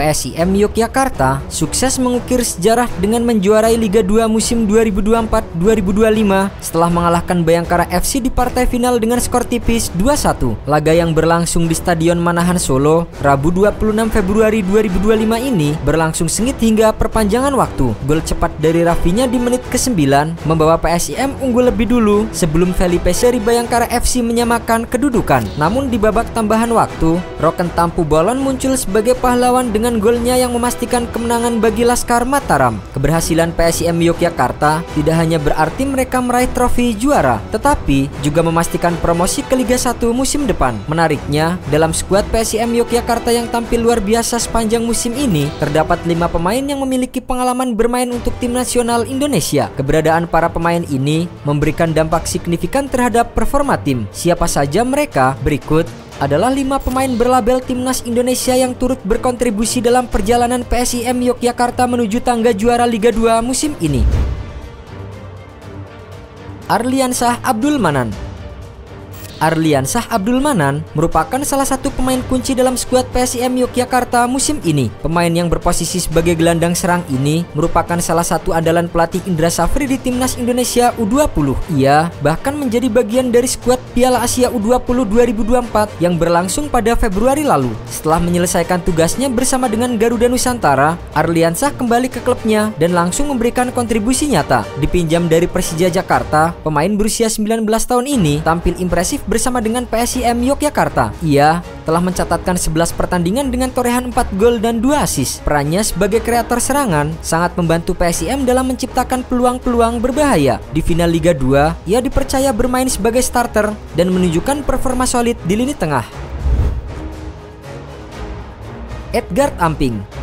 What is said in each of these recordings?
PSIM Yogyakarta sukses mengukir sejarah dengan menjuarai Liga 2 musim 2024-2025 setelah mengalahkan Bayangkara FC di partai final dengan skor tipis 2-1. Laga yang berlangsung di Stadion Manahan Solo, Rabu 26 Februari 2025 ini berlangsung sengit hingga perpanjangan waktu. Gol cepat dari Rafinya di menit ke-9 membawa PSIM unggul lebih dulu sebelum Felipe Seri Bayangkara FC menyamakan kedudukan. Namun di babak tambahan waktu, Roken Tampu Bolon muncul sebagai pahlawan dengan golnya yang memastikan kemenangan bagi Laskar Mataram. Keberhasilan PSIM Yogyakarta tidak hanya berarti mereka meraih trofi juara, tetapi juga memastikan promosi ke Liga 1 musim depan. Menariknya, dalam skuad PSIM Yogyakarta yang tampil luar biasa sepanjang musim ini, terdapat 5 pemain yang memiliki pengalaman bermain untuk tim nasional Indonesia. Keberadaan para pemain ini memberikan dampak signifikan terhadap performa tim. Siapa saja mereka? Berikut adalah 5 pemain berlabel timnas Indonesia yang turut berkontribusi dalam perjalanan PSIM Yogyakarta menuju tangga juara Liga 2 musim ini. Arliansyah Abdul Manan. Arliansyah Abdul Manan merupakan salah satu pemain kunci dalam skuad PSIM Yogyakarta musim ini. Pemain yang berposisi sebagai gelandang serang ini merupakan salah satu andalan pelatih Indra Safri di timnas Indonesia U20. Ia bahkan menjadi bagian dari skuad Piala Asia U20 2024 yang berlangsung pada Februari lalu. Setelah menyelesaikan tugasnya bersama dengan Garuda Nusantara, Arliansyah kembali ke klubnya dan langsung memberikan kontribusi nyata. Dipinjam dari Persija Jakarta, pemain berusia 19 tahun ini tampil impresif bersama dengan PSIM Yogyakarta. Ia telah mencatatkan 11 pertandingan dengan torehan 4 gol dan 2 assist. Perannya sebagai kreator serangan sangat membantu PSIM dalam menciptakan peluang-peluang berbahaya. Di final Liga 2, ia dipercaya bermain sebagai starter dan menunjukkan performa solid di lini tengah. Edgar Amping.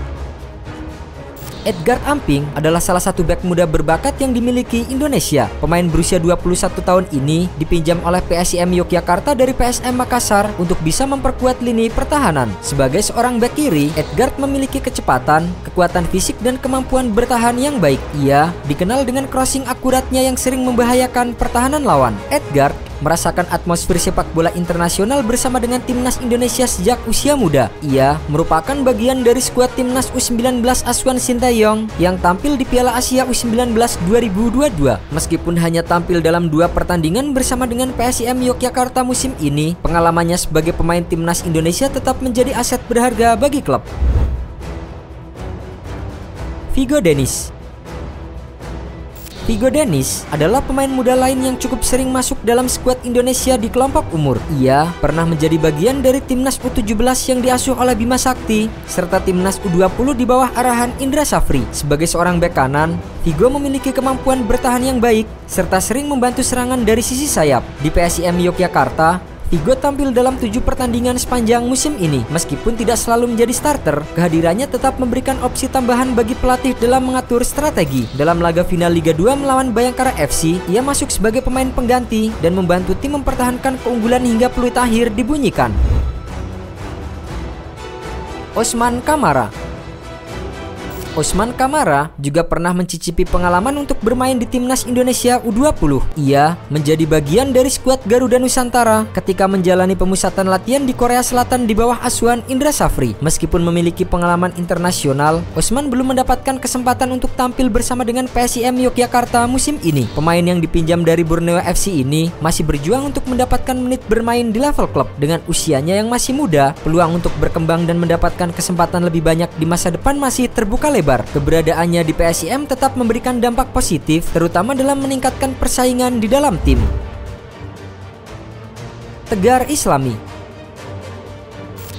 Edgar Amping adalah salah satu bek muda berbakat yang dimiliki Indonesia. Pemain berusia 21 tahun ini dipinjam oleh PSIM Yogyakarta dari PSM Makassar untuk bisa memperkuat lini pertahanan. Sebagai seorang bek kiri, Edgar memiliki kecepatan, kekuatan fisik dan kemampuan bertahan yang baik. Ia dikenal dengan crossing akuratnya yang sering membahayakan pertahanan lawan. Edgar merasakan atmosfer sepak bola internasional bersama dengan timnas Indonesia sejak usia muda. Ia merupakan bagian dari skuad timnas U19 asuhan Sintayong yang tampil di Piala Asia U19 2022. Meskipun hanya tampil dalam 2 pertandingan bersama dengan PSIM Yogyakarta musim ini, pengalamannya sebagai pemain timnas Indonesia tetap menjadi aset berharga bagi klub. Vigo Dennis. Vigo Dennis adalah pemain muda lain yang cukup sering masuk dalam skuad Indonesia di kelompok umur. Ia pernah menjadi bagian dari timnas U17 yang diasuh oleh Bima Sakti serta timnas U20 di bawah arahan Indra Safri. Sebagai seorang bek kanan, Vigo memiliki kemampuan bertahan yang baik serta sering membantu serangan dari sisi sayap. Di PSIM Yogyakarta, Vigo tampil dalam 7 pertandingan sepanjang musim ini. Meskipun tidak selalu menjadi starter, kehadirannya tetap memberikan opsi tambahan bagi pelatih dalam mengatur strategi. Dalam laga final Liga 2 melawan Bayangkara FC, ia masuk sebagai pemain pengganti dan membantu tim mempertahankan keunggulan hingga peluit akhir dibunyikan. Osman Kamara. Osman Kamara juga pernah mencicipi pengalaman untuk bermain di timnas Indonesia U20. Ia menjadi bagian dari skuad Garuda Nusantara ketika menjalani pemusatan latihan di Korea Selatan di bawah asuhan Indra Safri. Meskipun memiliki pengalaman internasional, Osman belum mendapatkan kesempatan untuk tampil bersama dengan PSIM Yogyakarta musim ini. Pemain yang dipinjam dari Borneo FC ini masih berjuang untuk mendapatkan menit bermain di level klub. Dengan usianya yang masih muda, peluang untuk berkembang dan mendapatkan kesempatan lebih banyak di masa depan masih terbuka lebar. Keberadaannya di PSIM tetap memberikan dampak positif, terutama dalam meningkatkan persaingan di dalam tim. Tegar Islami.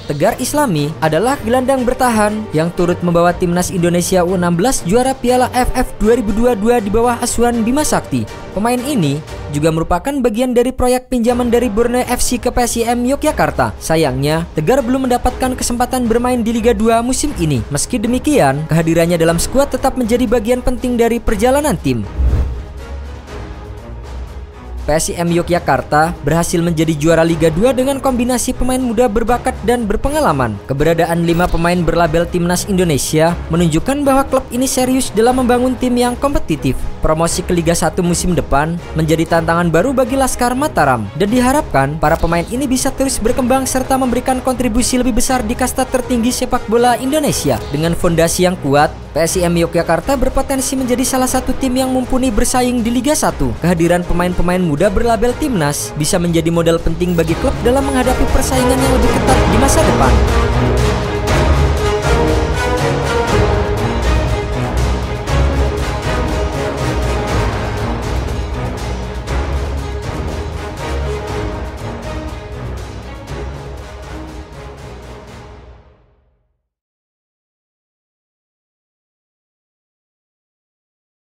Tegar Islami adalah gelandang bertahan yang turut membawa timnas Indonesia U16 juara Piala AFF 2022 di bawah asuhan Bima Sakti. Pemain ini juga merupakan bagian dari proyek pinjaman dari Borneo FC ke PSIM Yogyakarta. Sayangnya, Tegar belum mendapatkan kesempatan bermain di Liga 2 musim ini. Meski demikian, kehadirannya dalam skuad tetap menjadi bagian penting dari perjalanan tim. PSIM Yogyakarta berhasil menjadi juara Liga 2 dengan kombinasi pemain muda berbakat dan berpengalaman. Keberadaan 5 pemain berlabel Timnas Indonesia menunjukkan bahwa klub ini serius dalam membangun tim yang kompetitif. Promosi ke Liga 1 musim depan menjadi tantangan baru bagi Laskar Mataram dan diharapkan para pemain ini bisa terus berkembang serta memberikan kontribusi lebih besar di kasta tertinggi sepak bola Indonesia. Dengan fondasi yang kuat, PSIM Yogyakarta berpotensi menjadi salah satu tim yang mumpuni bersaing di Liga 1. Kehadiran pemain-pemain muda berlabel Timnas bisa menjadi modal penting bagi klub dalam menghadapi persaingan yang lebih ketat di masa depan.